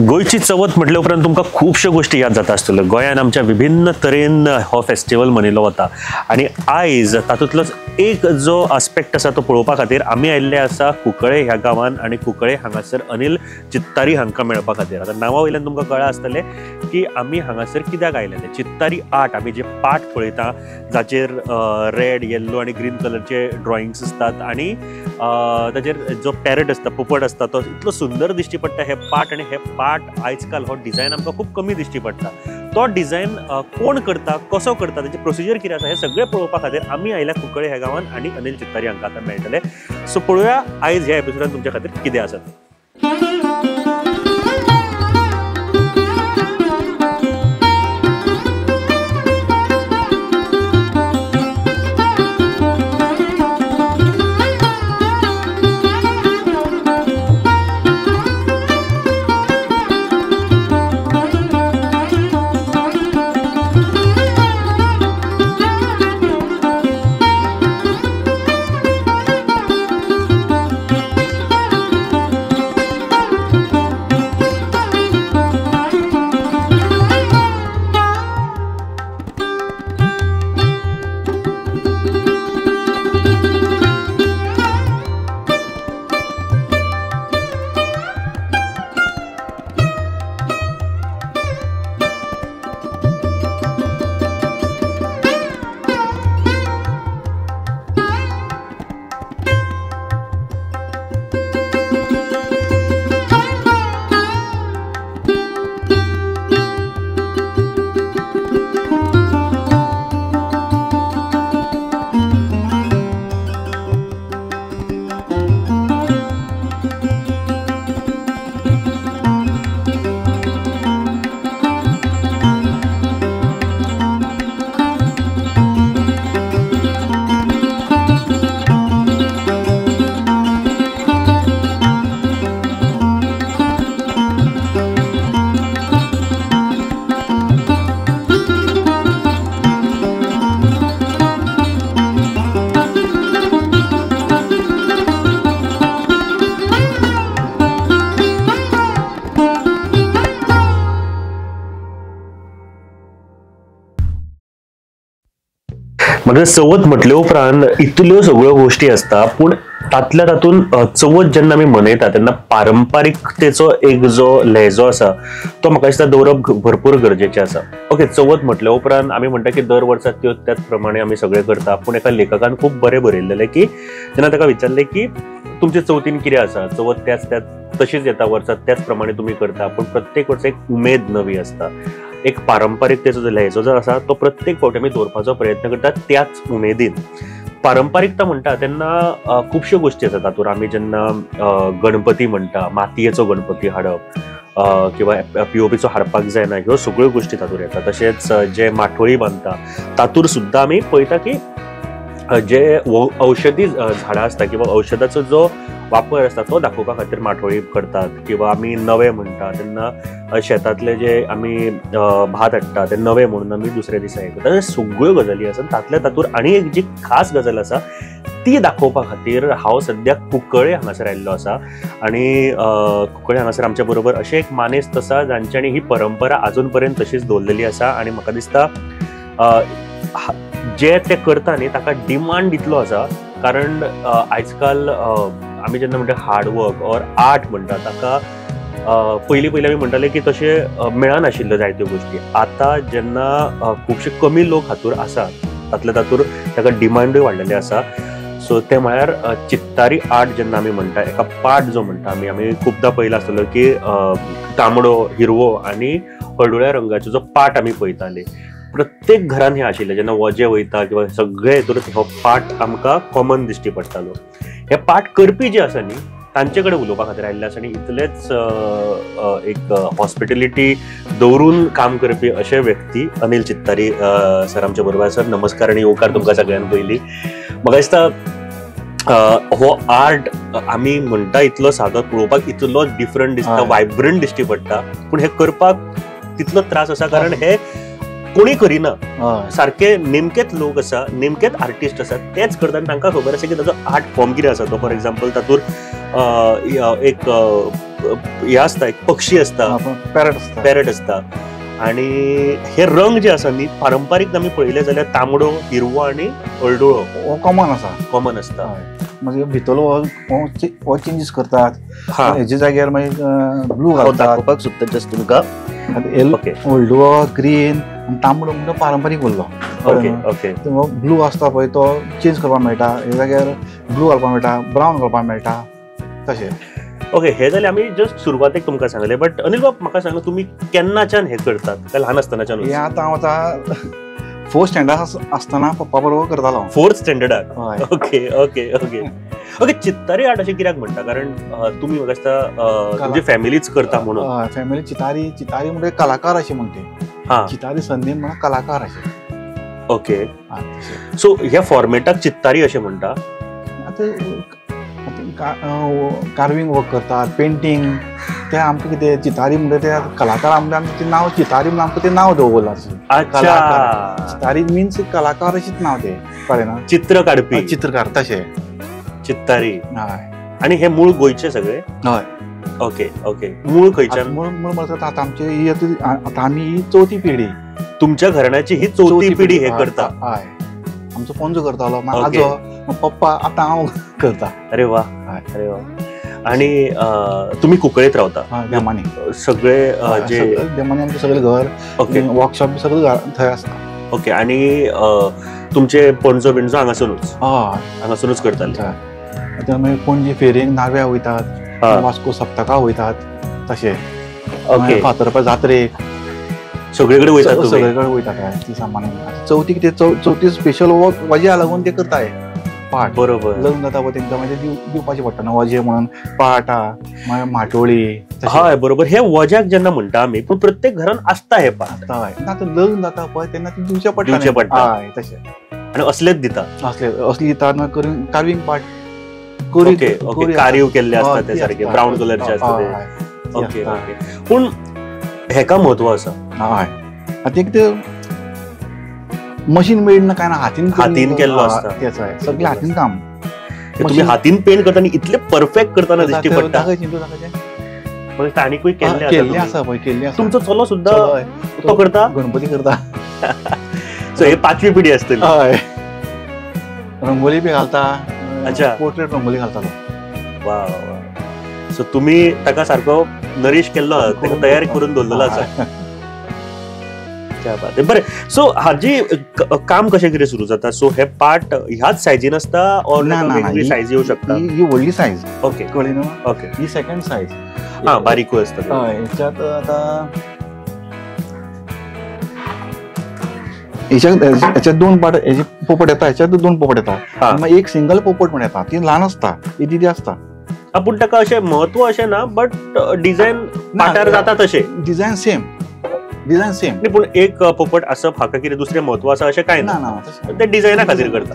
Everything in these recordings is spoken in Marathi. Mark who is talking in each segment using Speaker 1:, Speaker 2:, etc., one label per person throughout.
Speaker 1: गोयची चवथ म्हटले उपरांत तुमकां खुबश्यो गोष्टी याद जाता आसतल्यो। गोंयान आमच्या विभिन्न तरेन हो फेस्टिवल मनयलो वता आनी आयज तातूंतलोच एक जो आस्पेक्ट आसा तो पळोवपा खातीर आमी आयिल्ले आसा कुंकळे ह्या गांवांत आनी कुंकळे हांगासर अनिल चित्तारी हांकां मेळपा खातीर। आतां नांवा वयल्यान तुमकां कळ्ळां आसतलें की आमी हांगासर कित्याक आयिल्ले। चित्तारी आर्ट आमी जे पाठ पळयता जाचेर रेड येल्लो आनी ग्रीन कलरचे ड्रॉइंग्स आसतात आनी ताचेर जो पॅरट आसता पोपट आसता तो इतलो सुंदर दिश्टी पडटा हे पाठ आनी हे पाठ आयज काल हो डिझायन आमकां खूब कमी दिश्टी पडटा। तो डिझायन कोण करता कसो करता ताचे प्रोसिजर कितें आसा हे सगळें पळोवपा खातीर आमी आयल्या कुंकळे ह्या गांवांत आनी अनिल चित्तारी हांकां आतां मेळटले। सो पळोवया आयज ह्या एपिसोडान तुमच्या खातीर कितें आसा। म्हणजे चवथ म्हटले उपरांत इतल्यो सगळ्यो गोष्टी असता पूण तातल्या तातून चवथ जेन्ना आमी मनयता तेन्ना पारंपारिकतेचो एक जो लहेजो आसा तो म्हाका दिसता दवरप भरपूर गरजेचें आसा। ओके, चवथ म्हटले उपरांत आमी म्हणटा की दर वर्सा त्याच प्रमाणे आमी सगळे करता पूण एका लेखकान खूब बरें बरयल्लें की जेन्ना ताका विचारलें की तुमचे चवथीन कितें आसा, चवथ त्याच तशीच येता वर्सा त्याच प्रमाणे तुमी करता पूण प्रत्येक वर्सा एक उमेद नवी आसता। एक पारंपारिकतेचो जो लहेजो जो आसा तो प्रत्येक फावटी आमी दवरपाचो प्रयत्न करतात त्याच उमेदीन। पारंपारिकता म्हणटा तेन्ना खुबश्यो गोष्टी आसात तातूंत आमी जेन्ना गणपती म्हणटा मातयेचो गणपती हाडप किंवा पीओपीचो हाडपाक जायना ह्यो सगळ्यो गोष्टी तातूंत येता। तशेंच जे माठोळी बांदता तातूंत सुद्दां आमी पळयता की जे औषधी झाडां आसता किंवा औषधाचो जो वापर आसता तो दाखोवपा खातीर माठोळी करतात किंवा आमी नवे म्हणटा तेन्ना शेतांतले जे आमी भात हाडटा ते नवे म्हणून आमी दुसऱ्या दिसा हे करता। सगळ्यो गजाली आसा तातल्या तातूंत आनी एक जी खास गजाल आसा ती दाखोवपा खातीर हांव सद्या कुंकळे हांगासर आयिल्लो आसा आनी कुंकळे हांगासर आमच्या बरोबर अशें एक मानेस्त आसा जांच्यांनी ही परंपरा आजून पर्यंत तशीच दवरलेली आसा आनी म्हाका दिसता जे ते करता न्ही ताका डिमांड इतलो आसा कारण आयज काल आमी जेन्ना म्हणटा हार्डवर्क ऑर आर्ट म्हणटा ताका पयलीं आमी म्हणटाले की तशें मेळनाशिल्ल्यो जायत्यो गोष्टी। आतां जेन्ना खुबशे कमी लोक हातूंत आसात तातले तातूंत ताका डिमांडूय वाडलेली आसा। सो ते म्हळ्यार चित्तारी आर्ट जेन्ना आमी म्हणटा एका पाठ जो म्हणटा आमी खुबदां पळयला आसतलो की तांबडो हिरवो आनी हळडुळ्या रंगाचो जो पाठ आमी पळयताले प्रत्येक घरान हे आशिल्ले जेन्ना वजे वयता किंवा सगळे हितून हो पाठ आमकां कॉमन दिश्टी पडटालो। हे पाठ करपी जे आसा न्ही तांचे कडेन उलोवपा खातीर आयिल्ले आसा आनी इतलेच एक हॉस्पिटॅलिटी दवरून काम करपी अशे व्यक्ती अनिल चित्तारी सर आमच्या बरोबर आसात। नमस्कार आनी येवकार तुमकां सगळ्यांत पयलीं। म्हाका दिसता हो आर्ट आमी म्हणटा इतलो सादो पळोवपाक इतलो डिफरंट दिसता वायब्रंट दिश्टी पडटा पूण हे करपाक तितलो त्रास आसा कारण हे कोणी करिना सारखे नेमकेच लोक आसा नेमकेच आर्टिस्ट आसात तेच करता आनी तांकां खबर आसा की ताजो आर्ट फॉर्म कितें आसा तो फॉर एग्जाम्पल तातूंत एक हे असता एक पक्षी असता, पॅरट असता, आणि हे रंग जे आसा न्ही पारंपारीक आमी पळयले जाल्यार तांबडो, हिरवो आणि हळडुळो
Speaker 2: हो कॉमन असता. म्हणजे भितरलो हो चेंजीस करतात. हेजे जाग्यार मागीर ब्लू घालतात.
Speaker 1: दाखोवपाक सोदता जस्ट तुमकां.
Speaker 2: हळडुळो, ग्रीन आनी तांबडो म्हणजे पारंपारीक उरलो. ब्लू आसता पळय तो चेंज करपाक मेळटा. हे जाग्यार ब्लू घालपाक मेळटा, ब्रावन घालपाक मेळटा तशें.
Speaker 1: ओके, हे जाल्यार आमी जस्ट सुरवातेक तुमकां सांगले. बट अनिल बाब, म्हाका सांगा तुमी केन्नाच्यान हे करतात काय ल्हान आसतनाच्यान?
Speaker 2: हे आतां फोर्थ स्टँडर्ड आसतना पप्पा बरोबर करतालो.
Speaker 1: फोर्थ स्टँडर्डाक? Okay okay okay okay. चित्तारी आर्ट अशें कित्याक म्हणटा? कारण तुमी म्हाका दिसता तुमची फॅमिलीच करता म्हणून.
Speaker 2: फॅमिली चितारी म्हणजे कलाकार अशें म्हणटे. चितारी संधी म्हणून कलाकार अशें.
Speaker 1: ओके, सो ह्या फॉर्मेटाक चित्तारी अशें म्हणटा.
Speaker 2: कार्विंग वर्क करतात, पेंटिंग, ते आमकां कितें चितारी म्हणजे ते कलाकार आमचें नांव चितारी म्हणून आमकां तें नांव दवरलां. चितारी मिन्स कलाकार अशींच नांव ते, कळ्ळें ना?
Speaker 1: चित्र काडपी,
Speaker 2: चित्रकार तशें
Speaker 1: चित्तारी.
Speaker 2: हय.
Speaker 1: आनी हे मूळ गोंयचे सगळे?
Speaker 2: हय.
Speaker 1: Okay okay. मूळ खंयच्यान?
Speaker 2: मूळ म्हणटा आतां आमची आतां आमी ही चवथी पिढी.
Speaker 1: तुमच्या घराण्याची ही चवथी पिढी हे करता?
Speaker 2: हय. आमचो पणजो करतालो, आजो, पप्पा, आतां हांव करता.
Speaker 1: अरे वा, अरे वा. आणि तुम्ही कुंकळेत रावता?
Speaker 2: देमानी.
Speaker 1: सगळे जे
Speaker 2: देमानी आमचें सगळें घर, वर्कशॉप बी सगळें थंय आसता.
Speaker 1: ओके. आणि तुमचे पणजो बिणजो हांगासरूच? हांगासरूच करताले?
Speaker 2: मागीर पणजे फेरेक नाव्या वयतात, वास्को सप्तका वयतात तशें.
Speaker 1: ओके.
Speaker 2: फातर्पा जात्रेक
Speaker 1: सगळे कडेन वयतात?
Speaker 2: सगळे कडेन वयता काय ती सामान. चवथीक ते चवथी स्पेशल वजे लागून ते करताय पाट. बरोबर. लग्न जाता पळय तेंकां मागीर दिवपाचें पडटा न्हू वजे म्हणून. पाटा, मागीर माटोळी.
Speaker 1: हय, बरोबर. हे वज्याक जेन्ना म्हणटा आमी, पूण प्रत्येक घरान आसता हे पाट.
Speaker 2: हय. आतां लग्न जाता पळय तेन्ना ते दिवचे पडटा. हय, तशें.
Speaker 1: आनी असलेच दिता?
Speaker 2: असली दितात. कार्विंग पाट.
Speaker 1: Okay okay. कार्व केल्ले आसता ते सारखे ब्राऊन कलरचे आसता ते. Okay okay. पूण हेका म्हत्व आसा?
Speaker 2: हय. आतां एक ते मशीन मेड ना काय ना, हातीन
Speaker 1: केल्लो आसता.
Speaker 2: तेच आहे, सगळें हातीन काम.
Speaker 1: तुम्ही हातीन पेंट करता इतले परफेक्ट करताना दिश्टी पडटा. आनीकूय केल्ले
Speaker 2: आसा पळय, केल्ले आसा.
Speaker 1: तुमचो चलो सुद्धा तो करता?
Speaker 2: गणपती करता.
Speaker 1: सो हे 5वी पिढी आसतली?
Speaker 2: हय. रंगोली बी घालता.
Speaker 1: अच्छा.
Speaker 2: पोर्ट्रेट रंगोली घालतालो.
Speaker 1: वा वा. सो तुम्ही ताका सारको नरीश केल्लो, ताका तयार करून दवरलेलो आसा. क्या बात आहे. बरें, सो हाजी काम कशें कितें सुरू जाता? सो हे पार्ट ह्याच सायजीन आसता ऑर वेगळी सायज येऊ शकता?
Speaker 2: ही व्हडली सायज.
Speaker 1: ओके,
Speaker 2: कळ्ळें न्हू?
Speaker 1: ओके.
Speaker 2: ही सेकंड सायज.
Speaker 1: बारीकूय आसता.
Speaker 2: हय. हेच्यात आतां हेच्यात 2 पार्ट, हेजे पोपट येता, हेच्यात 2 पोपट येता. मागीर एक सिंगल पोपट म्हण येता, ती ल्हान आसता, ही दीदी आसता.
Speaker 1: पूण ताका अशें म्हत्व अशें ना, बट डिझायन पाटार जाता तशें?
Speaker 2: Design same.
Speaker 1: पूण एक पोपट आसप हाका कितें दुसरें म्हत्व आसा अशें कांय ना? ते डिझायना खातीर करता.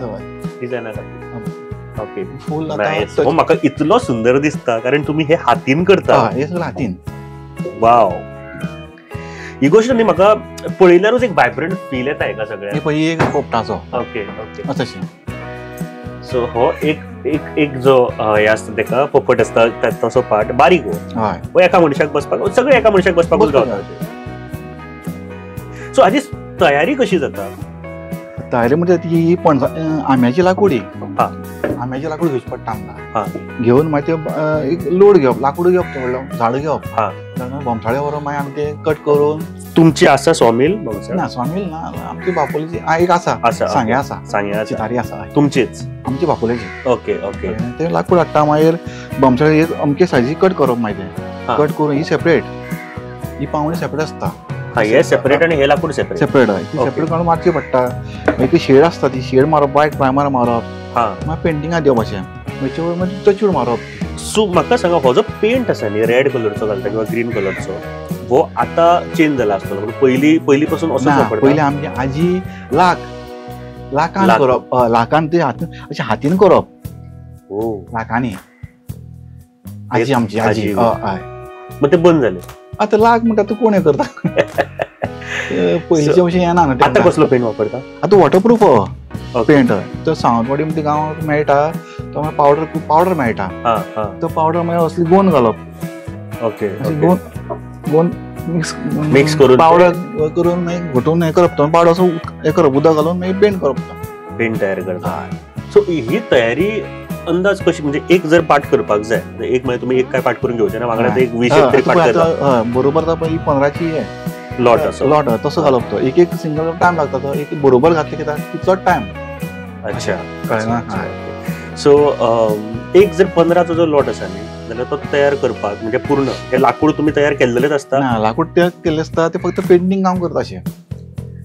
Speaker 1: डिझायना खातीर. ओके. फूल. म्हाका इतलो सुंदर दिसता कारण तुम्ही हे हातीन करता.
Speaker 2: हे सगळें हातीन.
Speaker 1: वाव. ही गोष्ट न्ही म्हाका पळयल्यारूच एक वायब्रंट फील येता हेका सगळ्याक.
Speaker 2: पळय एक पोपटाचो.
Speaker 1: Okay okay.
Speaker 2: तशें.
Speaker 1: सो हो एक जो हे आसता तेका पोपट आसता तसो पार्ट बारीक हो एका मनशाक बसपाक, सगळे एका मनशाक बसपाकूच गावता. सो हाजी तयारी कशी जाता?
Speaker 2: तयारी म्हणजे ती आंब्याची लाकूड. आंब्याची लाकूड घेवची पडटा आमकां. घेवन मागीर ते एक लोड घेवप, लाकूड घेवप, व्हडलो झाड घेवप. बोमसाळे व्हरून मागीर आमी ते कट करून.
Speaker 1: तुमची आसा सॉमील?
Speaker 2: ना, सॉमील ना. आमची बापोलीची एक आसा. सांग्या आसा. चितारी आसा.
Speaker 1: तुमचीच?
Speaker 2: आमची बापोलीची.
Speaker 1: Okay okay.
Speaker 2: ते लाकूड हाडटा, मागीर बोमसाळे अमके सायजी कट करप. मागीर कट करून ही सेपरेट, ही पावणी सेपरेट आसता.
Speaker 1: हे सेपरेट आणि हे लाकूड सेपरेट?
Speaker 2: सेपरेट हय. ती सेपरेट काडून मारची पडटा. मागीर ती शेड आसता, ती शेड मारप, व्हायट प्रायमर मारप. मागीर पेंटिंगा दिवप अशें. मागीर टचूड मारप.
Speaker 1: सो म्हाका सांगा, हो जो पेंट आसा न्ही, रेड कलरचो घालता किंवा ग्रीन कलरचो, हो आतां चेंज जाला आसतलो? पयलीं पासून असो वापरता? पयलीं
Speaker 2: आमची आजी लाकान करप. लाकान ते अशें हातीन करप. लाकांनी. आजी आमची आजी. हय.
Speaker 1: मग ते बंद जालें?
Speaker 2: आतां लाक म्हणटा तूं कोण हे करता? पयलींचे अशें येना न्हू.
Speaker 1: आतां कसलो पेंट वापरता?
Speaker 2: आतां वॉटरप्रूफ पेंट. तो सावंतवाडी म्हणटा गांवांत मेळटा, तो पावडर मेळटा. तो पावडर मागीर असली गोवन घालप.
Speaker 1: ओके
Speaker 2: दोन
Speaker 1: मिक्स करून
Speaker 2: पावडर करून मागीर घोटून हे करप तो पावडर असो हे करप उदक घालून मागीर पेंट करप तो
Speaker 1: पेंट तयार करता. सो ही तयारी अंदाज कशी म्हणजे एक जर पाठ करपाक जाय एक म्हणजे तुम्ही एक काय पाठ करून घेवचे ना वांगडा एक 20 तरी पाठ करता
Speaker 2: बरोबर आता ही 15ची हे
Speaker 1: लॉट असो
Speaker 2: लॉट तसो घालप तो एक सिंगल टाइम लागता तो एक बरोबर घातले की तितलो टाइम.
Speaker 1: अच्छा
Speaker 2: कळना.
Speaker 1: सो एक जर 15चो जो लॉट आसा न्ही जाल्यार तो तयार करपाक म्हणजे पूर्ण हे लाकूड तुम्ही तयार केल्लेलेच असता.
Speaker 2: ना लाकूड ते केल्ले आसता ते फक्त पेंटिंग काम करता अशें.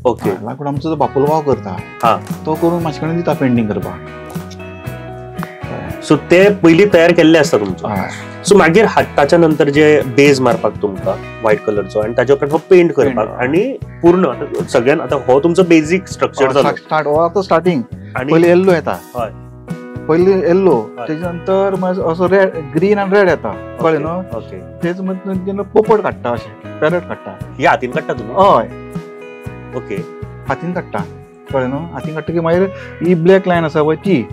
Speaker 1: ओके
Speaker 2: लाकूड आमचो जो बापोलो भाव करता
Speaker 1: हा
Speaker 2: तो करून म्हाजे कडेन दिता पेंटिंग करपाक.
Speaker 1: सो ते पयलीं तयार केल्ले आसता तुमचो. सो मागीर ताच्या नंतर जे बेज मारपाक तुमकां व्हाईट कलरचो आणि ताच्या उपरांत हो पेंट करपाक आणि पूर्ण सगळ्यान आता हो तुमचो बेसिक स्ट्रक्चर जालो
Speaker 2: स्टार्ट हो आता स्टार्टिंग
Speaker 1: आणि
Speaker 2: पयलीं येल्लो येता.
Speaker 1: हय
Speaker 2: पयलीं येल्लो तेच्या नंतर असो रेड ग्रीन आनी रेड येता कळ्ळें न्हू.
Speaker 1: ओके
Speaker 2: तेच जेन्ना पोपट काडटा अशें पॅरट काडटा
Speaker 1: हे हातीन काडटा तुमी.
Speaker 2: हय
Speaker 1: ओके
Speaker 2: हातीन काडटा कळ्ळें न्हू. हातीन काडटा की मागीर ही ब्लॅक लायन आसा पळय ती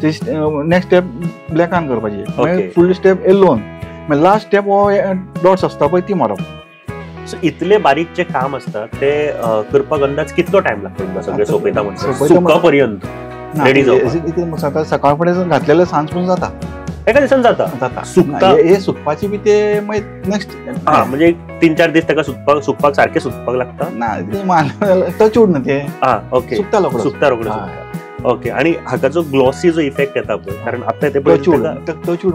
Speaker 2: नेक्स्ट स्टेप ब्लॅकान करपाची मागीर फुडली स्टेप येल्लोन मागीर लास्ट स्टेप हो डॉट्स आसता पळय ती मारप.
Speaker 1: सो इतले बारीक जे काम असता ते करपाक अंदाज कितलो टाइम लागतो तुमकां सगळें सोंपयता म्हणजे सुका पर्यंत रेडी जावपाक.
Speaker 2: सकाळ फुडें घातलेले सांज पर्यंत जाता
Speaker 1: एका दिसान जाता सुकता.
Speaker 2: हे सुकपाची बी ते मागीर नेक्स्ट
Speaker 1: म्हणजे 3-4 दीस ताका सुकपाक सारखे सुकपाक लागता
Speaker 2: ना ते टच उड ना ते.
Speaker 1: ओके
Speaker 2: सुकता रोखडो
Speaker 1: सुकता. ओके आणि हाका जो ग्लॉसी जो इफेक्ट येता पळय कारण आता ते
Speaker 2: टचवूड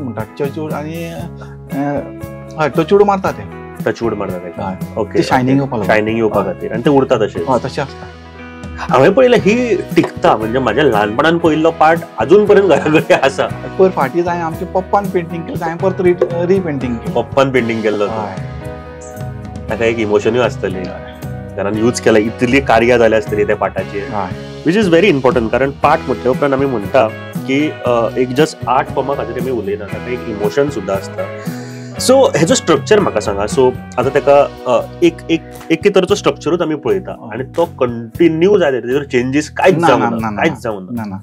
Speaker 2: म्हणटात टचवूड आणि टचवूड मारता ते
Speaker 1: टचवूड मारता तेका. ओके
Speaker 2: शायनिंग
Speaker 1: येवपा खातीर आणि ते उरता तशें.
Speaker 2: तशें आसता.
Speaker 1: हांवें पळयलें ही टिकता म्हणजे म्हाज्या ल्हानपणान पयल्लो पार्ट अजून पर्यंत घरा आसा.
Speaker 2: पर फाटीच हांवें आमच्या पप्पान पेंटिंग केलें हांवें परत रिपेंटिंग केलें.
Speaker 1: पप्पान पेंटिंग केल्लो ताका एक इमोशनूय आसतलें कारण यूज केला इतली कार्य जाल्या आसतली त्या पाठाचेर विच इज व्हेरी इम्पॉर्टंट. कारण पाठ म्हटल्या उपरांत आमी म्हणटा की एक जस्ट आर्ट फॉर्मा खातीर आमी उलयना ताका एक इमोशन सुद्दां आसता. सो हेजो स्ट्रक्चर म्हाका सांगा. सो आतां ताका एक तरेचो स्ट्रक्चरूच आमी पळयता आणि तो कंटिन्यू जाले तेजो चेंजीस कांयच जावं ना.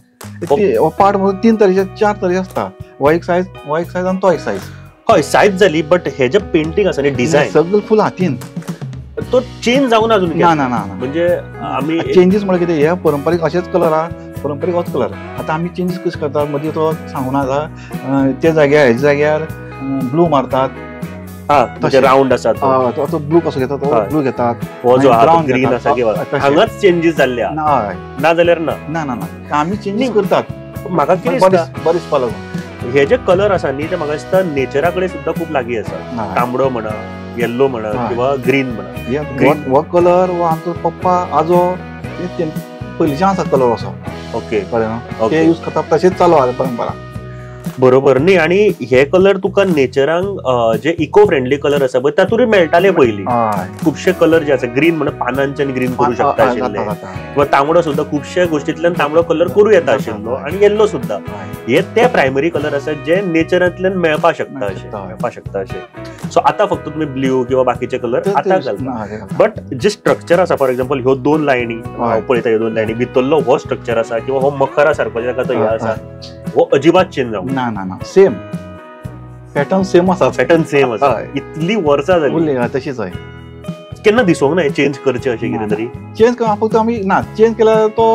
Speaker 2: हो पार्ट 3 तरेचे 4 तरेचे आसता. हो एक सायज आनी तो एक सायज.
Speaker 1: हय सायज जाली बट हे जे पेंटिंग आसा न्ही डिझायन
Speaker 2: सगळं फुल हातीन
Speaker 1: तो चेंज जावन अजून
Speaker 2: ना
Speaker 1: म्हणजे आमी
Speaker 2: चेंजीस म्हणजे कितें हे पारंपारीक अशेच कलर आहा पारंपारीक होच कलर. आतां आमी चेंजीस कशें करतात मदीं तो सांगून आसा त्या जाग्यार हेच्या जाग्यार ब्लू मारतात.
Speaker 1: तशें राउंड आसा
Speaker 2: तो ब्लू कसो घेता तो ब्लू घेतात.
Speaker 1: हो जो ग्रीन आसा किंवा हांगाच चेंजीस जाल्ले ना जाल्यार ना
Speaker 2: आमी चेंजीस करतात.
Speaker 1: म्हाका कितें
Speaker 2: बरें दिसपा लागून
Speaker 1: हे जे कलर आसा न्ही ते म्हाका दिसता नेचरा कडेन सुद्दां खूब लागीं आसा. तांबडो म्हणा येल्लो म्हणा किंवा ग्रीन म्हणा.
Speaker 2: हो कलर हो आमचो पप्पा आजो पयलींच्यान आसा कलर असो.
Speaker 1: ओके
Speaker 2: कळ्ळें न्हू. ते यूज करतात तशेंच चालू आहा परंपरा.
Speaker 1: बरोबर न्ही. आणि हे कलर तुका नेचरांक जे इको फ्रेंडली कलर आसा पळय तातूंय मेळटाले पयलीं. खुबशे कलर जे आसा ग्रीन म्हणून पानांच्यान ग्रीन करूं शकता आशिल्ले किंवा तांबडो सुद्दां खुबशे गोश्टींतल्यान तांबडो कलर करूं येता आशिल्लो आणि येल्लो सुद्दां. हे ते प्रायमरी कलर आसात जे नेचरांतल्यान मेळपाक शकता अशे. सो आतां फक्त तुमी ब्ल्यू किंवा बाकीचे कलर आतां घालता. बट जे स्ट्रक्चर आसा फॉर एक्झाम्पल ह्यो 2 लायनी पळयता ह्यो 2 लायनी भितरलो हो स्ट्रक्चर आसा किंवा हो मखरा सारको जाका तो हे आसा हो अजिबात चेंज जावं
Speaker 2: ना सेम पॅटर्न सेम आसा.
Speaker 1: इतली वर्सां जाली
Speaker 2: तशीच आहे.
Speaker 1: केन्ना दिसोंक ना चेंज करचें अशें कितें तरी.
Speaker 2: चेंज फक्त आमी ना चेंज केल्यार तो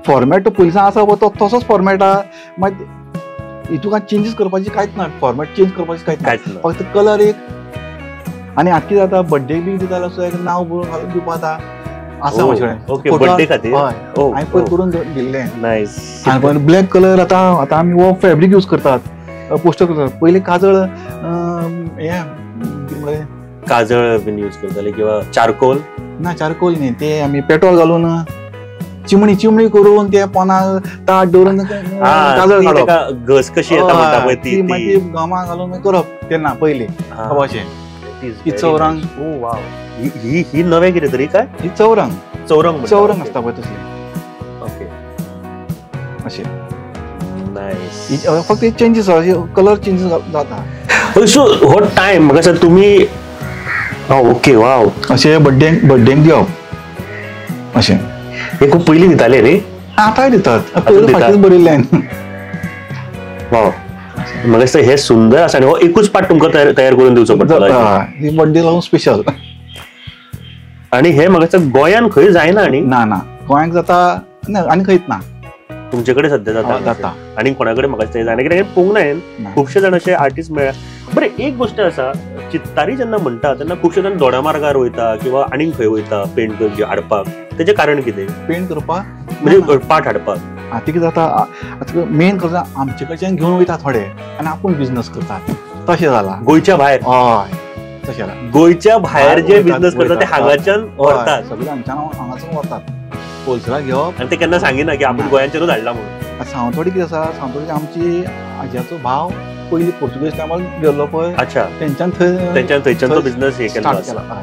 Speaker 2: फॉर्मॅट पयलींसान आसा तो तसोच फॉर्मॅट आहा. मागीर हितून चेंजीस करपाची कांयच ना. फॉर्मॅट चेंज करपाची कांयच ना. फक्त कलर एक आनी आतां कितें जाता बर्थडे बी दिता जाल्यार एक नांव बरोवन घालून दिवपा आसा म्हाजे कडेन.
Speaker 1: ओके बर्थडे खातीर
Speaker 2: हांवें पयर करून दिल्लें.
Speaker 1: नायस.
Speaker 2: आनी ब्लॅक कलर आतां आमी हो फॅब्रीक यूज करतात पोस्टर करतात. पयलीं काजळ हे
Speaker 1: काजळ बीन यूज करताले किंवा चारकोल
Speaker 2: ना चारकोल न्ही ते आमी पेट्रोल घालून चिमणी करून ते पोंदाक ताट दवरून काजळ घालप.
Speaker 1: घस कशी येता म्हणटा पळय ती
Speaker 2: मागीर गमा घालून करप तेन्ना पयलीं अशें. चौरंग.
Speaker 1: ओ वाव. ही नवें कितें तरी काय
Speaker 2: ही चौरंग आसता पळय तसली.
Speaker 1: ओके
Speaker 2: अशें
Speaker 1: नायस.
Speaker 2: फक्त चेंजीस कलर चेंजीस जाता.
Speaker 1: सो हो टायम म्हाका सांग तुमी ओके वाव
Speaker 2: अशें बर्थडेक दिवप अशें.
Speaker 1: हे खूब पयलीं दिताले रे.
Speaker 2: आतांय दितात पयलीं फाटीच बरयल्लें.
Speaker 1: वाव म्हाका दिसता हे सुंदर आसा आनी हो एकूच पार्ट तुमकां तयार करून दिवचो पडटलो
Speaker 2: ही बर्थडे लागून स्पेशल.
Speaker 1: आणि हे म्हाका दिसता गोंयान खंय जायना. आणि
Speaker 2: ना गोंयांक जाता आनी खंयच ना.
Speaker 1: तुमचे कडेन सध्या जाता आणि कोणाकडे म्हाका दिसता जायना, कित्याक पळोवंक ना हांवें. खुबशे जाण अशे आर्टिस्ट मेळ्ळा. बरें, एक गोश्ट आसा, चित्तारी जेन्ना म्हणटा तेन्ना खुबशे जाण दोडामार्गार वयता किंवा आनीक खंय वयता पेंट करची हाडपाक. तेजें कारण कितें?
Speaker 2: पेंट करपाक
Speaker 1: म्हणजे पार्ट हाडपाक.
Speaker 2: आतां कितें जाता, आतां मेन करता आमचे कडच्यान घेवन वयता थोडे आनी आपूण बिझनस करतात. तशें जाला
Speaker 1: गोंयच्या भायर.
Speaker 2: हय तशें जाला.
Speaker 1: गोंयच्या भायर जे बिझनस करता ते हांगाच्यान व्हरतात.
Speaker 2: सगळे आमच्यान हांगासून व्हरतात. होलसेलाक घेवप.
Speaker 1: आनी ते केन्ना सांगिना की आपूण गोंयांच्यानूच हाडला म्हणून.
Speaker 2: सावंतवाडी कितें आसा, सावंतवाडी आमची आज्याचो भाव पयलीं पोर्तुगेज टायमार गेल्लो पळय.
Speaker 1: अच्छा.
Speaker 2: तेंच्यान
Speaker 1: थंयच्यान तो बिझनस हे केल्लो आसा.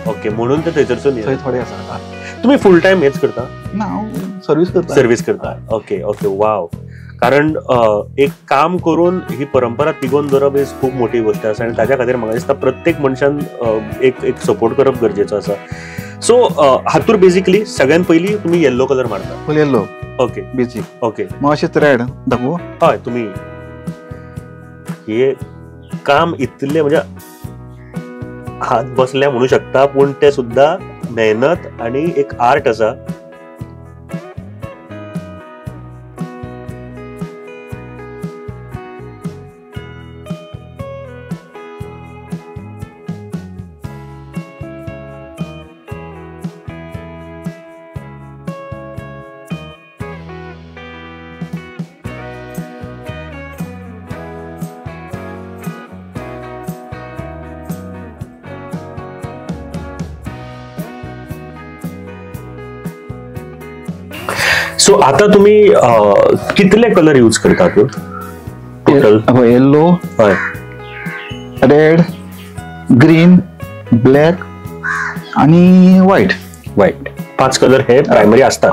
Speaker 1: ओके, म्हणून ते थंयसरसून
Speaker 2: थंय थोडे आसा.
Speaker 1: तुम्ही फुल टायम हेच करता?
Speaker 2: ना, हांव सर्वीस करता.
Speaker 1: Okay okay, wow. कारण एक काम करून ही परंपरा तिगोवन दवरप ही खूब मोठी गोष्ट आसा आनी ताच्या खातीर म्हाका दिसता प्रत्येक मनशान एक सपोर्ट करप गरजेचो आसा. सो हातूर बेसिकली सगळ्यात पयलीं तुमी येल्लो कलर मारता.
Speaker 2: फुल येल्लो.
Speaker 1: Okay,
Speaker 2: basic.
Speaker 1: ओके.
Speaker 2: मग अशेंच रेड दाखवू?
Speaker 1: हय, तुम्ही हे काम इतले म्हणजे हात बसल्या म्हणू शकता, पूण ते सुद्धा मेहनत आणि एक आर्ट आसा. सो आता तुम्ही कितले कलर यूज करतात total?
Speaker 2: Yellow, red, green, black आणि व्हाईट.
Speaker 1: 5 कलर हे प्रायमरी असतात.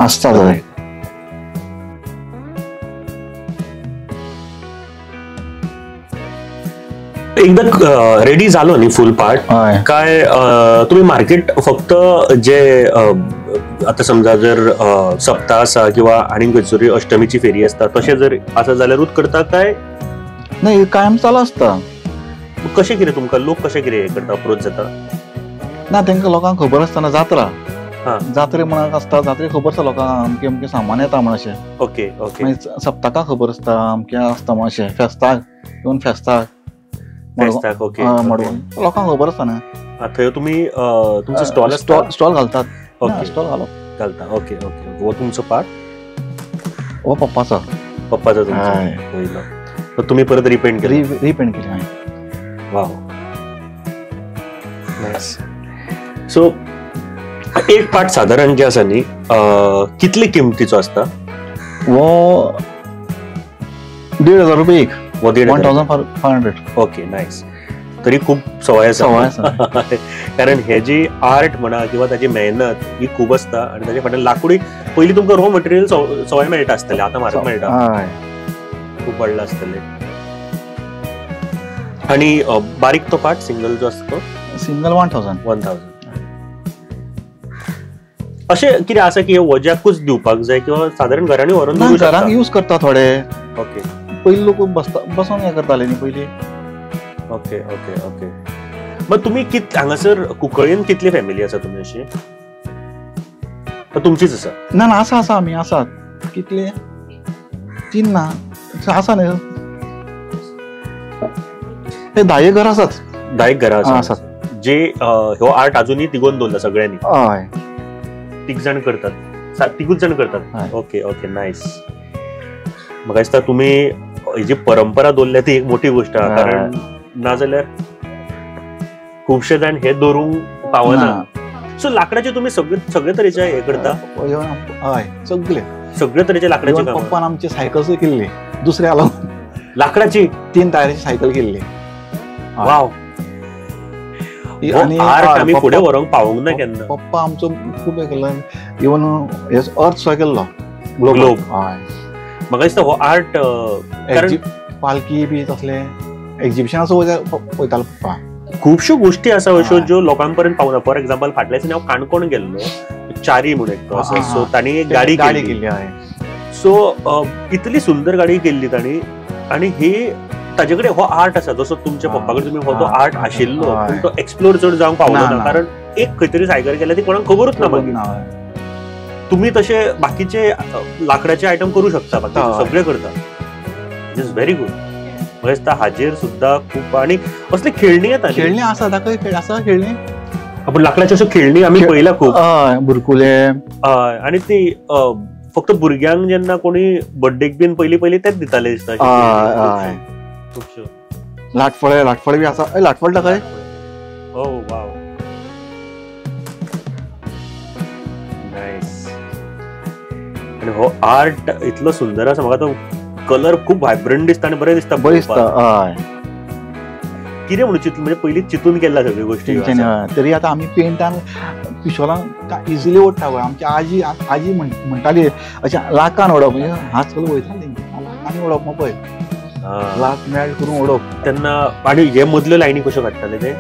Speaker 1: एकदा रेडी झालो नी फुल पार्ट काय तुम्ही मार्केट फक्त जे आता समजा जर सप्ताह आसा किंवा आनी खंयसरी अष्टमीची फेरी असता तशें जर आसा जाल्यारूच करता काय?
Speaker 2: नाही, कायम चालू असता.
Speaker 1: कशें कितें तुमकां लोक कशें कितें हे करता, अप्रोच जाता?
Speaker 2: ना, तांकां लोकांक खबर आसता ना. जात्रे म्हणून आसता, जात्रे खबर आसता लोकांक अमकें सामान येता म्हण अशें.
Speaker 1: Okay okay.
Speaker 2: सप्तकाक खबर आसता, अमकें आसता म्हण अशें. फेस्ताक इवन फेस्ताक
Speaker 1: ओके
Speaker 2: मडवून लोकांक खबर आसता ना.
Speaker 1: थंय तुमी तुमचो स्टॉल
Speaker 2: घालतात.
Speaker 1: ओके,
Speaker 2: स्टॉल घालता.
Speaker 1: Okay okay. हो तुमचो पार्ट?
Speaker 2: हो पप्पाचो
Speaker 1: तुमचो. तुम्ही परत रिपेंट केली?
Speaker 2: रिपेंट केली.
Speaker 1: Wow, nice. सो एक पार्ट साधारण जे आसा न्ही कितले किमतीचो आसता?
Speaker 2: वो 1,500 रुपये एक. 1,500.
Speaker 1: Okay, nice. तरी खूप सवय आसा. कारण हे जी आर्ट म्हणा किंवा ताची मेहनत ही खूप असता आणि ताच्या फाटल्यान लाकूडय पयलीं तुमकां रॉ मटेरियल सवय मेळटा आसतले, आतां म्हारग मेळटा, खूप वाडला आसतले. आणि बारीक तो पार्ट सिंगल जो आसता तो?
Speaker 2: सिंगल 1,000.
Speaker 1: अशें कितें आसा की वज्याकूच दिवपाक जाय किंवा साधारण घरांनी व्हरून
Speaker 2: घरांक यूज करता थोडे.
Speaker 1: ओके.
Speaker 2: पयलीं लोक बसून हे करताले न्ही पयलीं.
Speaker 1: Okay okay okay. मग तुम्ही हांगासर कुंकळ्ळेन कितली फॅमिली आसा तुमी अशी? तुमचीच आसा?
Speaker 2: ना आसा आमी आसात. कितले? 3 ना आसा न्ही. हे 10 घरां आसात.
Speaker 1: 10 घरां आसात जे हो आर्ट अजूनही तिगोवन दवरला सगळ्यांनी?
Speaker 2: हय,
Speaker 1: 3 जाण करतात. 3 जाण करतात. Okay okay, nice. म्हाका दिसता तुमी ही जी परंपरा दवरल्या ती एक मोठी गोष्ट आहा. कारण नाजाल्यार खुबशे जाण हे दवरूंक पावना. सो लाकडाचे तुम्ही सगळे तरेचे हे करता?
Speaker 2: हय,
Speaker 1: सगळे तरेचे लाकडाचे काम.
Speaker 2: पप्पान आमची सायकल केल्ली दुसऱ्या लागून.
Speaker 1: लाकडाची
Speaker 2: 3 टायराची सायकल केल्ली.
Speaker 1: वाव. आणि आर्ट आमी फुडें व्हरोंक पावूंक ना केन्ना.
Speaker 2: पप्पा आमचो खूब हे केल्लो. इवन अर्थ सो केल्लो
Speaker 1: ग्लोब. म्हाका दिसता हो आर्ट
Speaker 2: पालकी बी तसले एक्झिबिशनाचो वयतालो पप्पा.
Speaker 1: खुबश्यो गोष्टी आसा अश्यो ज्यो लोकांपर्यंत पावना. फॉर एक्झाम्पल फाटल्या दिसांनी हांव काणकोण गेल्लो, चारी म्हणून एकटो आसा. सो तांणी एक गाडी केल्ली. सो इतली सुंदर गाडी केल्ली तांणी. आणि ही ताजे कडेन हो आर्ट आसा जसो तुमच्या पप्पा कडेन तुमी हो तो आर्ट आशिल्लो
Speaker 2: हय.
Speaker 1: पूण तो एक्सप्लोर चड जावंक पावलो
Speaker 2: ना,
Speaker 1: ना
Speaker 2: ना.
Speaker 1: कारण एक खंय तरी सायकल केल्या ती कोणाक खबरूच ना मागीर तुम्ही तसे बाकीचे लाकडाचे आयटम करू शकता बाकीचे सगळे करता इट इज व्हेरी गुड म्हाका दिसता हाजेर सुद्धा खूप आणि असली खेळणी येता
Speaker 2: खेळणी आसा ताका खेळ आसा खेळणी
Speaker 1: आपण लाकडाची अशो खेळणी आम्ही पळयला खूप
Speaker 2: हय बुरकुले
Speaker 1: आणि ती फक्त भुरग्यांक जेन्ना कोणी बर्थडेक बीन पयली तेच दिताले दिसता
Speaker 2: हय
Speaker 1: खुबश्यो
Speaker 2: लाटफळे बी आसा लाटफळ ताका
Speaker 1: ओ वाव नाईस आणि हो आर्ट इतलो सुंदर आसा म्हाका तो कलर खूप व्हायब्रंट दिसता आणि बरें दिसता
Speaker 2: बरें दिसता हय
Speaker 1: कितें म्हणून चिंतून म्हणजे पयलींच चिंतून केला सगळ्यो गोष्टी
Speaker 2: तरी आतां आमी पेंटान पिशॉलां इजिली ओडटा पळय आमची आजी म्हणटाली अशें लांकान ओडप म्हणजे हात सगळे वयताले लांकांनी ओडप मग पळय लांक मेल्ट करून ओडप
Speaker 1: तेन्ना आणि हे मदल्यो लायनी कश्यो काडटाले ते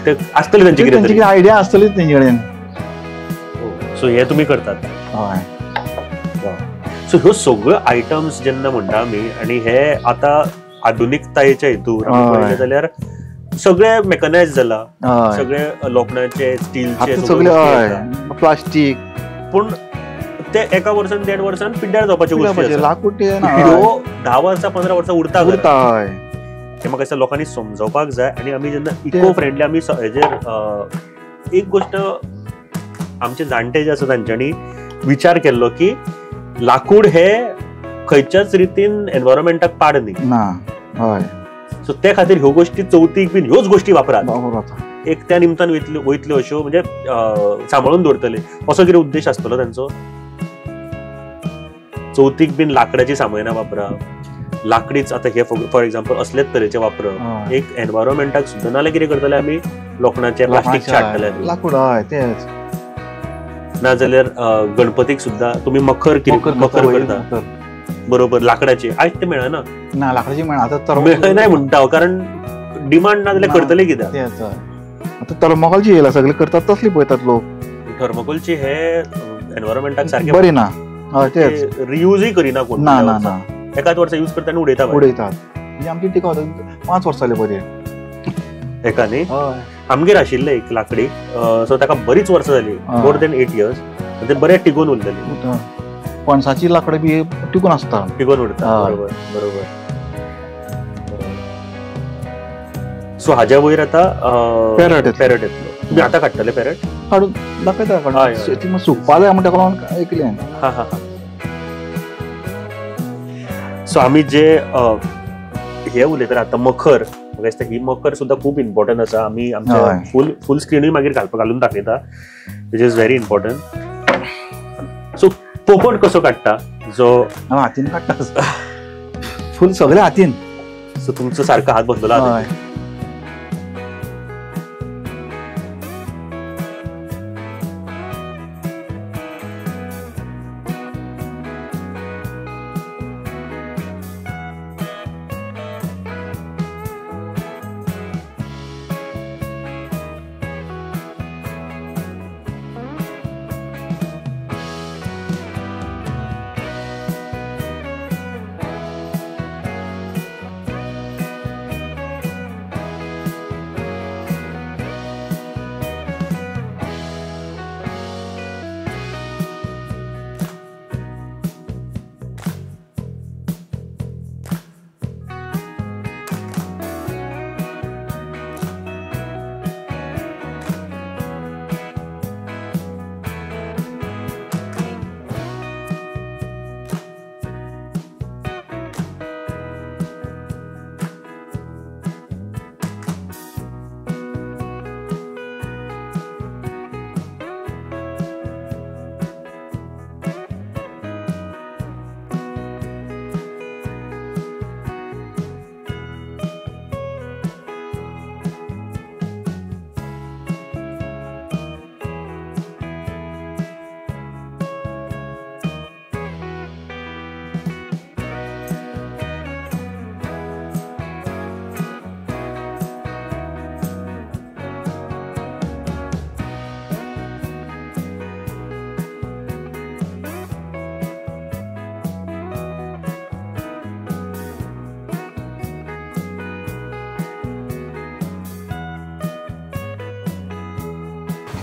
Speaker 2: ते
Speaker 1: आसतले तांचे कितें तरी
Speaker 2: आयडिया आसतलीच तेंचे कडेन
Speaker 1: सो हे तुमी करतात
Speaker 2: हय
Speaker 1: सो ह्यो सगळ्यो आयटम्स जेन्ना म्हणटा आमी आणि हे आतां आधुनिकतायेच्या हेतून पळयलें जाल्यार सगळे मेकनायज जाला सगळे लोखंडाचे स्टीलचे
Speaker 2: सगळे प्लास्टीक
Speaker 1: पूण ते एका वर्सान 1.5 वर्सान पिड्ड्यार जावपाचे गोष्टी
Speaker 2: लाकूड
Speaker 1: 10 वर्सां 15 वर्सां उरता
Speaker 2: हय
Speaker 1: हे म्हाका दिसता लोकांनी समजोवपाक जाय आणि आमी जेन्ना इको फ्रेंडली आमी हेजेर एक गोष्ट आमचे जाणटे जे आसा तांच्यांनी विचार केल्लो की लाकूड हे खंयच्याच रितीन एनवायरमेंटाक पाड न्ही
Speaker 2: ना हय
Speaker 1: सो ते खातीर ह्यो गोष्टी चवथीक बीन ह्योच गोष्टी वापरात एक त्या निमतान वयतल्यो अश्यो म्हणजे सांबाळून दवरतले असो कितें उद्देश आसतलो तांचो चवथीक बीन लाकडाची सामायना वापरप लाकडीच आता हे फॉर एक्झाम्पल असलेच तरेचे वापरप एक एनवायरमेंटाक सुद्धा नाल्यार कितें करतले आमी लोखंडाचे प्लास्टीकचे हाडटले
Speaker 2: लाकूड हय तेच
Speaker 1: नाजाल्यार गणपतीक सुद्धा तुम्ही मखर करता बरोबर लाकडाचे आयज ते मेळना
Speaker 2: ना लाकडाची मेळना आतां
Speaker 1: मेळनाय म्हणटा कारण डिमांड ना जाल्यार करतले कित्याक
Speaker 2: आतां थर्मोकोलची येयला सगळे करतात तसली पळयतात लोक
Speaker 1: थर्मोकोलची हे एनवायरमेंटाक सारखे
Speaker 2: बरी ना हय तेच
Speaker 1: रियूजय करिना कोण
Speaker 2: ना ना ना
Speaker 1: एकाच वर्सा यूज करता आनी उडयतात
Speaker 2: म्हणजे आमची टिकाव 5 वर्सां जाली बरी
Speaker 1: एका न्ही आमगेर आशिल्ले एक लाकडी सो ताका बरीच वर्सां जाली मोर दॅन 8 years ते बरें टिकून उरलेली
Speaker 2: पणसाची लाकडां बी टिकून आसता
Speaker 1: टिकून उरता बरोबर बरोबर सो हाज्या वयर आतां पॅरट येतलो तुम्ही आतां काडटले पॅरट
Speaker 2: काडून दाखयता ती सुकपा जाय म्हणटा लागून ऐकलें
Speaker 1: हा हा हा सो आमी जे हे उलयतात आतां मखर म्हाका दिसता ही मखर सुद्धा खूप इम्पॉर्टंट आसा आमी आमच्या फुल स्क्रीनूय मागीर घालून दाखयता which is very important so पोपट कसो काडटा जो
Speaker 2: हातीन काडटा फुल सगळे हातीन
Speaker 1: सो तुमचो सारको हात बसलेलो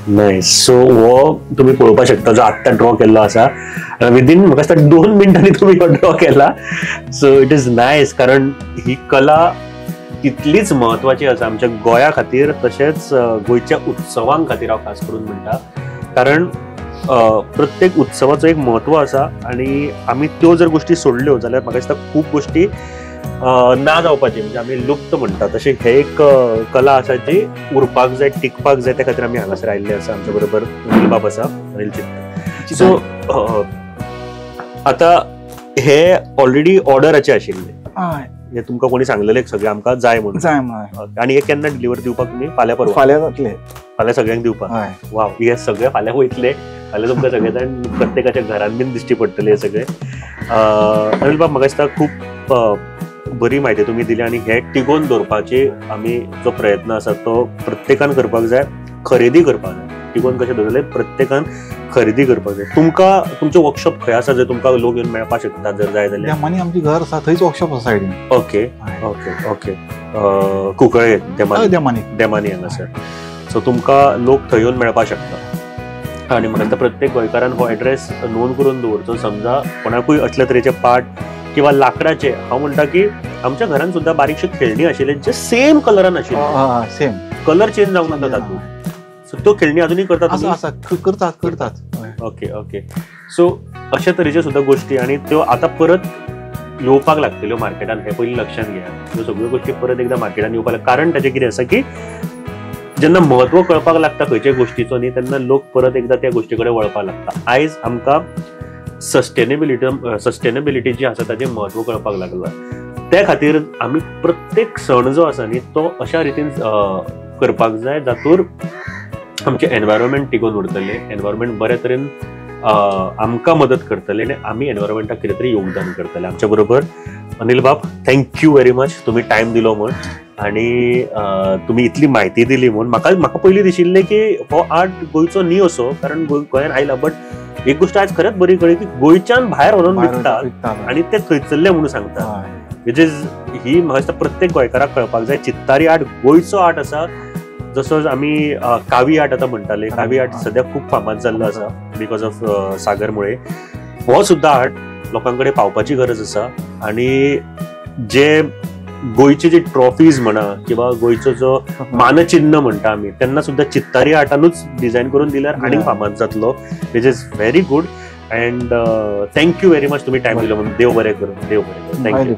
Speaker 1: नायस. सो हो तुम्ही पळोवपाक शकता जो आत्ता ड्रॉ केल्लो आसा. विदीन म्हाका दिसता 2 मिनटांनी तुम्ही हो ड्रॉ केला. सो इट इज नायस, कारण ही कला तितलीच महत्वाची आसा आमच्या गोंया खातीर, तशेंच गोंयच्या उत्सवां खातीर हांव खास करून म्हणटा. कारण प्रत्येक उत्सवाचो एक महत्व आसा आणि आमी त्यो जर गोष्टी सोडल्यो जाल्यार म्हाका दिसता खूब गोष्टी ना जावपाची, म्हणजे आमी लुप्त म्हणटा तशी हे एक कला आसा जी उरपाक जाय, टिकपाक जाय, त्या खातीर आमी हांगासर आयिल्ले आसा. आमच्या बरोबर अनिल बाब आसा, अनिल चित्त. सो आता हे ऑलरेडी ऑर्डराचे आशिल्ले, हे तुमकां कोणी सांगलेले सगळे आमकां जाय म्हणून, आणि हे केन्ना डिलिव्हर दिवपाक तुमी? फाल्यां परवा? फाल्यां जातले, फाल्यां सगळ्यांक दिवपाक. वाव, हे सगळे फाल्यां वयतले. फाल्यां तुमकां सगळे जाण प्रत्येकाच्या घरान बीन दिश्टी पडटले हे सगळे. अनिल बाब, म्हाका दिसता खूब बरी म्हायती तुमी दिली, आणि हे टिकोवन दवरपाचे आमी जो प्रयत्न आसा तो प्रत्येकान करपाक जाय, खरेदी करपाक जाय. टिकोवन कशें दवरले, प्रत्येकान खरेदी करपाक जाय. तुमकां तुमचें वर्कशॉप खंय आसा जर तुमकां लोक येवन मेळपाक शकता जर जाय जाल्यार? देमानी आमचें घर आसा, थंयच वर्कशॉप आसा सायडीन. Okay okay okay. कुंकळे देमानी हांगासर. सो तुमकां लोक थंय येवन मेळपाक शकता. आणि म्हाका दिसता प्रत्येक गोंयकारान हो एड्रेस नोंद करून दवरचो. समजा कोणाकूय असल्या तरेचे पार्ट किंवा लाकडाचे, हांव म्हणटा की आमच्या घरान सुद्धा बारीकशी खेळणी आशिल्ली जे सेम कलरान आशिल्ली, सेम कलर चेंज जावंक नाका तातूंत. सो त्यो खेळणी अजूनही करतात. Okay okay. सो अशा तरेचे सुद्धा गोष्टी, आणि त्यो आता परत येवपाक लागतल्यो मार्केटान. हे पयलीं लक्षात घ्या, ह्यो सगळ्यो गोष्टी परत एकदा मार्केटान येवपाक लागता. कारण ताचें कितें आसा की जेन्ना महत्व कळपाक लागता खंयच्या गोष्टीचो न्ही, तेन्ना लोक परत एकदा त्या गोष्टी कडेन वळपाक लागता. आयज आमकां सस्टेनेबिलिटी जी आसा ताचें म्हत्व कळपाक लागला. त्या खातीर आमी प्रत्येक सण जो आसा न्ही तो अशा रितीन करपाक जाय जातूर आमचे एनवायरमेंट टिकून उरतले, एनवायरमेंट बऱ्या तरेन आमकां मदत करतले, आनी आमी एनवायरमेंटाक कितें तरी योगदान करतले. आमच्या बरोबर अनिल बाब, थँक्यू व्हेरी मच, तुम्ही टायम दिलो म्हण, आणि तुम्ही इतली म्हायती दिली म्हण. म्हाका पयलीं दिशिल्लें की हो आर्ट गोंयचो न्ही असो, कारण गोंयान आयला. बट एक गोष्ट आज खरेंच बरी कळ्ळी की गोंयच्यान भायर व्हरून विकतात आणि ते थंयसरले म्हणून सांगतात. विच इज ही म्हाका दिसता प्रत्येक गोंयकाराक कळपाक जाय. चित्तारी आर्ट गोंयचो आर्ट आसा. जसो आमी कावी आर्ट आतां म्हणटाले, कावी आर्ट सद्या खूब फामाद जाल्लो आसा बिकॉज ऑफ सागर मुळे. हो सुद्धा आर्ट लोकांकडे पावपाची गरज आसा, आणि जे गोंयचे जे ट्रॉफीज म्हणा किंवा गोंयचो जो मानचिन्ह म्हणटा आमी, तेन्ना सुद्धा चित्तारी आर्टानूच डिझायन करून दिल्यार आनीक फामाद जातलो. Which is very good. And thank you very much, तुम्ही टायम दिलो म्हणून. देव बरें करूं, देव बरें करूं. थँक्यू.